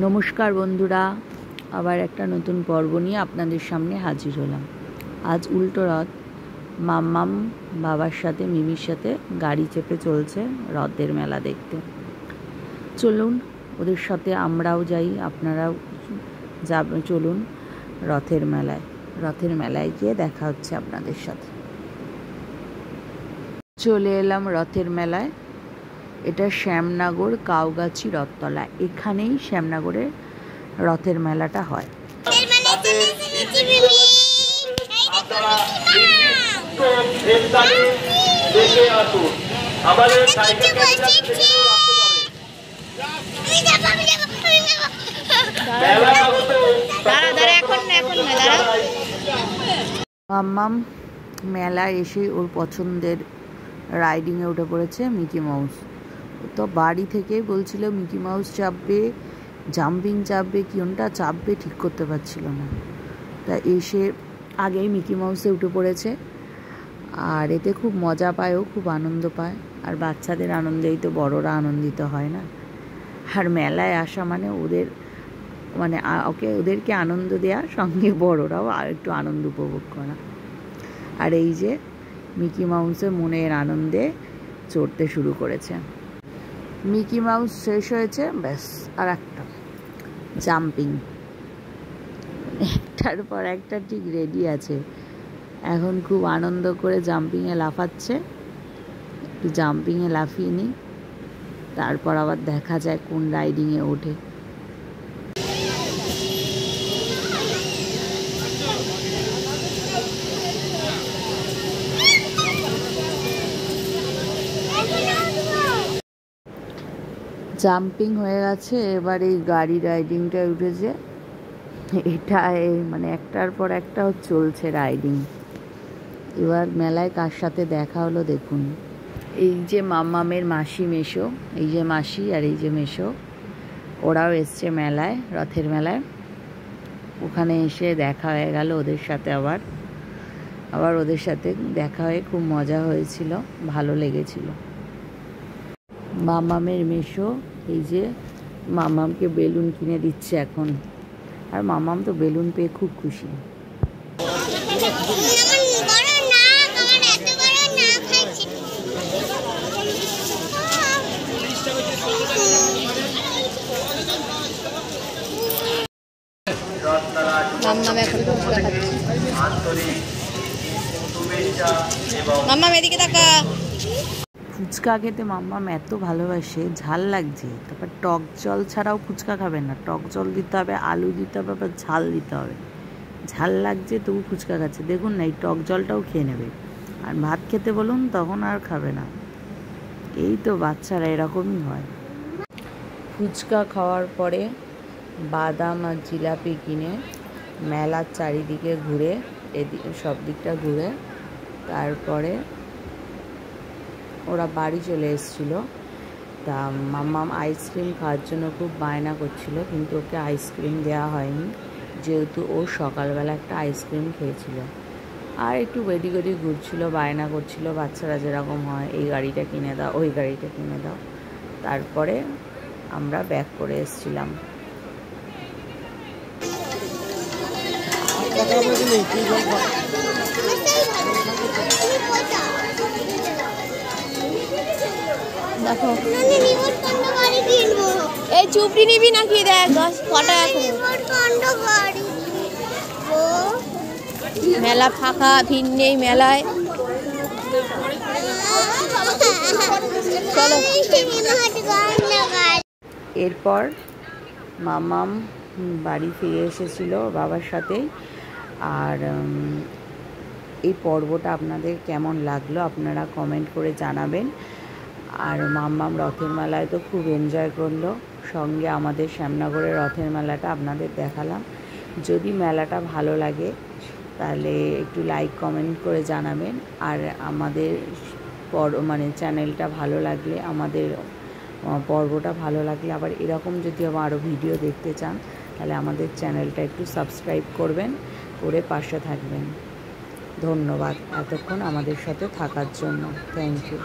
নমস্কার বন্ধুরা, আবার একটা নতুন পর্ব নিয়ে আপনাদের সামনে হাজির হলাম। আজ উল্টো রথ। মাম্মাম বাবার সাথে মিমির সাথে গাড়ি চেপে চলছে রথের মেলা দেখতে। চলুন ওদের সাথে আমরাও যাই, আপনারাও যাবেন। চলুন রথের মেলায় গিয়ে দেখা হচ্ছে আপনাদের সাথে। চলে এলাম রথের মেলায়। এটা শ্যামনগর কাউগাছি রথতলা। এখানেই শ্যামনগরের রথের মেলাটা হয়। মাম্মাম মেলায় এসে ওর পছন্দের রাইডিংয়ে উঠে পড়েছে মিকি মাউস। তো বাড়ি থেকেই বলছিল মিকি মাউস চাপবে, জাম্পিং চাপবে, কোনটা চাপবে ঠিক করতে পারছিল না। তা এসে আগেই মিকি মাউসে উঠে পড়েছে। আর এতে খুব মজা পায়, ও খুব আনন্দ পায়। আর বাচ্চাদের আনন্দেই তো বড়রা আনন্দিত হয় না। আর মেলায় আসা মানে ওদেরকে আনন্দ দেওয়া, সঙ্গে বড়রাও একটু আনন্দ উপভোগ করা। আর এই যে মিকি মাউসের মনের আনন্দে চড়তে শুরু করেছে। মিকি মাউস শেষ হয়েছে, ব্যাস আর একটা জাম্পিং, একটার পর একটা ঠিক রেডি আছে। এখন খুব আনন্দ করে জাম্পিংয়ে লাফাচ্ছে। একটু জাম্পিংয়ে লাফিয়ে নিই, তারপর আবার দেখা যায় কোন রাইডিংয়ে ওঠে। জাম্পিং হয়ে গেছে, এবার এই গাড়ি রাইডিংটা উঠেছে। এটা একটার পর একটা চলছে রাইডিং। এবার মেলায় কার সাথে দেখা হলো দেখুন। এই যে মাম্মামের মাসি মেশো, এই যে মাসি আর এই যে মেশো, ওরাও এসছে মেলায়, রথের মেলায়। ওখানে এসে দেখা হয়ে গেল ওদের সাথে। আবার ওদের সাথে দেখা হয়ে খুব মজা হয়েছিল, ভালো লেগেছিল। মাম্মামের মেশো এই যে মাম্মামকে বেলুন কিনে দিচ্ছে এখন। আর মাম্মাম তো বেলুন পেয়ে খুব খুশি। মাম্মাম এদিকে তাকা। ফুচকা খেতে মাম্মাম এত ভালোবাসে, ঝাল লাগছে, তারপর টক জল ছাড়াও ফুচকা খাবে না। টক জল দিতে হবে, আলু দিতে হবে, আবার ঝাল দিতে হবে। ঝাল লাগছে তবু ফুচকা খাচ্ছে। দেখুন না, এই টক জলটাও খেয়ে নেবে। আর ভাত খেতে বলুন তখন আর খাবে না। এই তো বাচ্চারা এরকমই হয়। ফুচকা খাওয়ার পরে বাদাম আর জিলাপি কিনে মেলার চারিদিকে ঘুরে, এদিকে সব দিকটা ঘুরে তারপরে ওরা বাড়ি চলে এসেছিল। তা মাম্মাম আইসক্রিম খাওয়ার জন্য খুব বায়না করছিল, কিন্তু ওকে আইসক্রিম দেওয়া হয়নি, যেহেতু ও সকালবেলা একটা আইসক্রিম খেয়েছিল। আর একটু বেডি ঘুরছিল, বায়না করছিল, বাচ্চারা যেরকম হয়, এই গাড়িটা কিনে দাও, ওই গাড়িটা কিনে দাও। তারপরে আমরা ব্যাক করে এসেছিলাম। দেখো এই চুপড়ি নিবি নাকি? দেখ কটা এখন মেলা ফাঁকা, ভিড় নেই মেলায়। চলো। এরপর মাম্মাম বাড়ি ফিরে এসেছিল বাবার সাথেই। আর এই পর্বটা আপনাদের কেমন লাগলো আপনারা কমেন্ট করে জানাবেন। আর মাম্মাম রথের মেলায় তো খুব এনজয় করলো, সঙ্গে আমাদের শ্যামনগরের রথের মেলাটা আপনাদের দেখালাম। যদি মেলাটা ভালো লাগে তাহলে একটু লাইক কমেন্ট করে জানাবেন। আর আমাদের চ্যানেলটা ভালো লাগলে, আমাদের পর্বটা ভালো লাগলে, আবার এরকম যদি আরও ভিডিও দেখতে চান তাহলে আমাদের চ্যানেলটা একটু সাবস্ক্রাইব করবেন, করে পাশে থাকবেন। ধন্যবাদ এতক্ষণ আমাদের সাথে থাকার জন্য। Thank you.